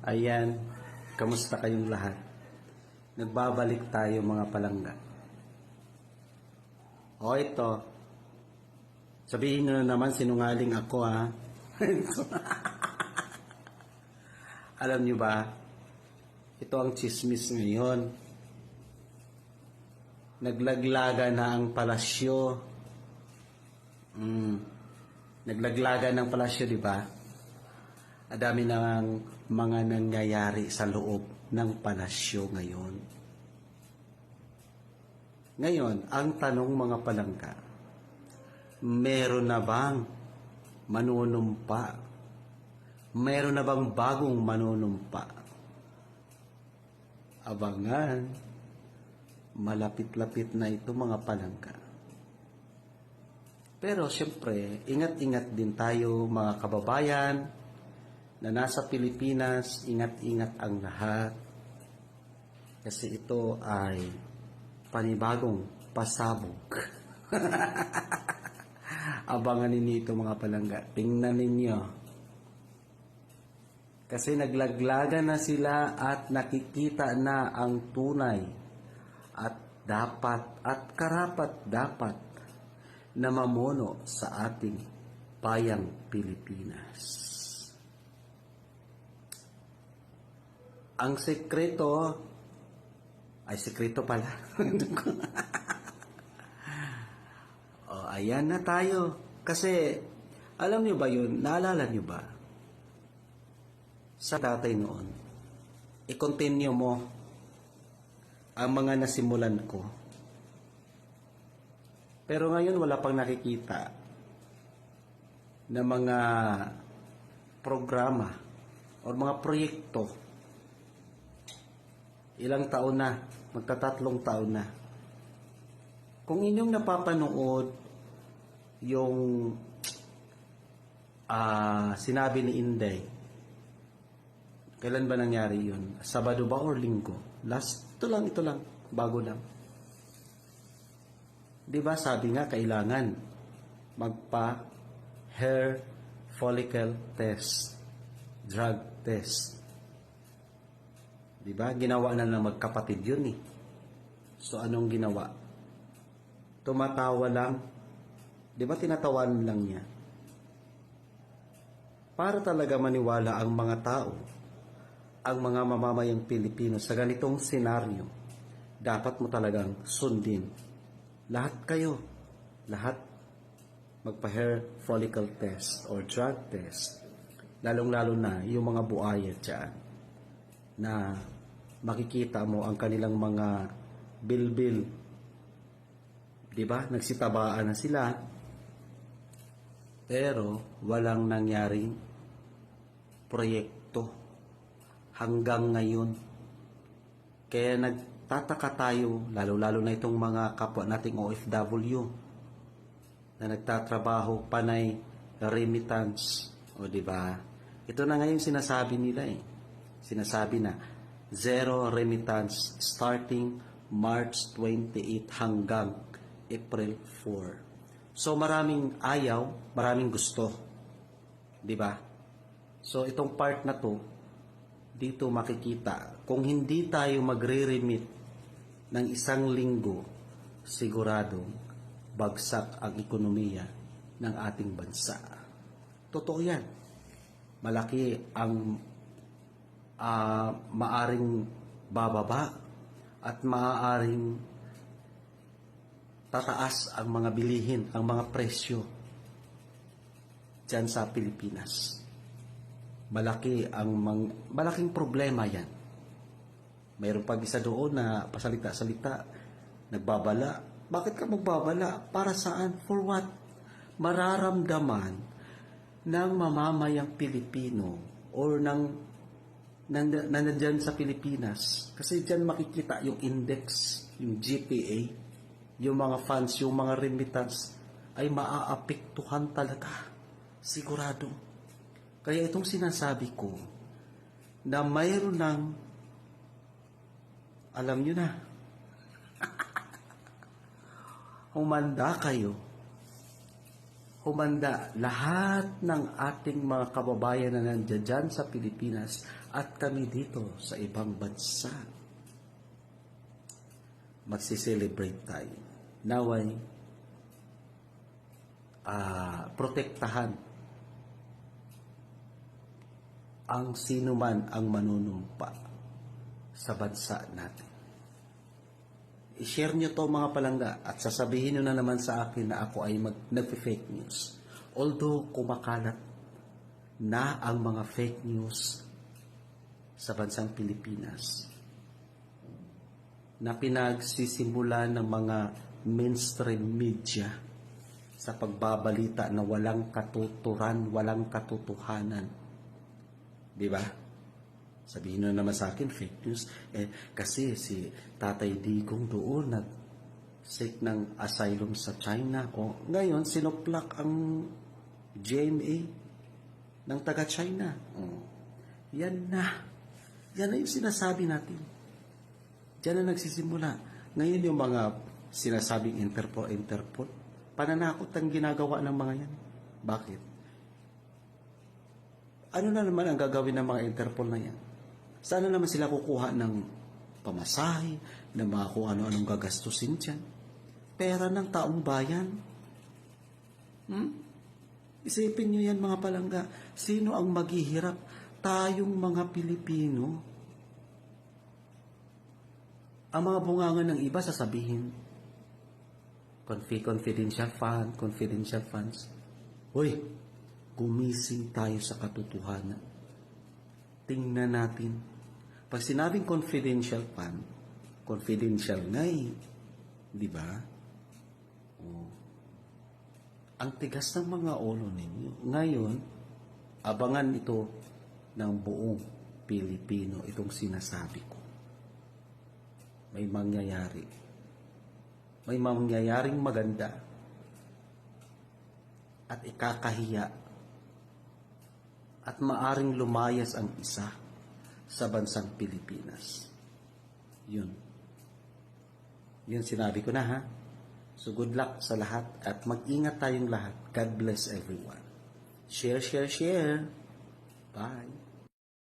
Ayan, kamusta kayong lahat? Nagbabalik tayo mga palangga. O ito, sabihin nyo na naman sinungaling ako ha. Alam nyo ba, ito ang chismis ngayon. Naglaglaga na ang palasyo. Naglaglaga ng palasyo, di ba? Adami ng mga nangyayari sa loob ng palasyo ngayon. Ngayon, ang tanong mga palangga, meron na bang manunumpa? Meron na bang bagong manunumpa? Abangan, malapit-lapit na ito mga palangga. Pero siyempre, ingat-ingat din tayo mga kababayan na nasa Pilipinas, ingat-ingat ang lahat. Kasi ito ay panibagong pasabog. Abangan ninyo ito mga palangga. Tingnan ninyo. Kasi naglaglagan na sila at nakikita na ang tunay at dapat at karapat dapat na mamuno sa ating bayang Pilipinas. Ang sekreto ay sekreto pala. Ayan na tayo. Kasi alam nyo ba yun? Naalala nyo ba? Sa tatay noon, i-continue mo ang mga nasimulan ko. Pero ngayon wala pang nakikita na mga programa o mga proyekto. Ilang taon na, magtatatlong taon na. Kung inyong napapanood yung sinabi ni Inday, kailan ba nangyari yun? Sabado ba or linggo? Ito lang, bago lang. Di ba sabi nga kailangan magpa-hair follicle test, drug test. Di ba? Ginawa na ng magkapatid yun eh. So anong ginawa? Tumatawa lang. Di ba tinatawanan lang niya? Para talaga maniwala ang mga tao, ang mga mamamayang Pilipino sa ganitong senaryo, dapat mo talagang sundin. Lahat kayo, lahat magpa-hair follicle test or drug test. Lalong-lalo na yung mga buaya dyan na makikita mo ang kanilang mga bilbil. Diba? Nagsitabaan na sila. Pero walang nangyaring proyekto hanggang ngayon. Kaya nagtataka tayo, lalo-lalo na itong mga kapwa nating OFW na nagtatrabaho panay remittance. O diba? Ito na ngayon sinasabi nila eh. Sinasabi na zero remittance starting March 28 hanggang April 4. So maraming ayaw, maraming gusto. 'Di ba? So itong part na 'to dito makikita kung hindi tayo magre-remit ng isang linggo, siguradong bagsak ang ekonomiya ng ating bansa. Totoo 'yan. Malaki ang maaring bababa at maaaring tataas ang mga bilihin, ang mga presyo dyan sa Pilipinas. Malaking problema yan. Mayroon pag isa doon na pasalita-salita, nagbabala. Bakit ka magbabala? Para saan? For what? Mararamdaman ng mamamayang Pilipino or nandyan sa Pilipinas. Kasi dyan makikita yung index, yung GPA, yung mga funds, yung mga remittance ay maaapektuhan talaga. Sigurado. Kaya itong sinasabi ko na mayroon ng alam nyo na humanda kayo humanda lahat ng ating mga kababayan na nandiyan dyan sa Pilipinas at kami dito sa ibang bansa. Magsiselebrate tayo. Naway, protektahan ang sino man ang manunumpa sa bansa natin. I-share nyo to mga palangga at sasabihin nyo na naman sa akin na ako ay nag-fake news. Although kumakalat na ang mga fake news sa bansang Pilipinas na pinagsisimula ng mga mainstream media sa pagbabalita na walang katuturan, walang katotohanan. Di ba? Sabihin nyo naman sa akin, fake news. Kasi si Tatay Digong doon nag-seek ng asylum sa China. O ngayon, sinuplak ang GMA ng taga-China. Yan na. Yan na yung sinasabi natin. Diyan na nagsisimula. Ngayon yung mga sinasabing Interpol, pananakot ang ginagawa ng mga yan. Bakit? Ano na naman ang gagawin ng mga Interpol na yan? Saan na naman sila kukuha ng pamasahe, ng mga kung ano-anong gagastusin dyan? Pera ng taong bayan. Isipin nyo yan mga palangga. Sino ang maghihirap? Tayong mga Pilipino. Ang mga bungangan ng iba sasabihin, confidential funds. Hoy, gumising tayo sa katotohanan. Tingnan natin. Pag sinabing confidential fund, confidential nga eh. Di ba? Ang tigas ng mga ulo ninyo. Ngayon, abangan ito ng buong Pilipino, itong sinasabi ko. May mangyayari. May mangyayaring maganda at ikakahiya at maaring lumayas ang isa sa bansang Pilipinas. Yun. Yun sinabi ko na ha. So good luck sa lahat at mag-ingat tayong lahat. God bless everyone. Share. Bye.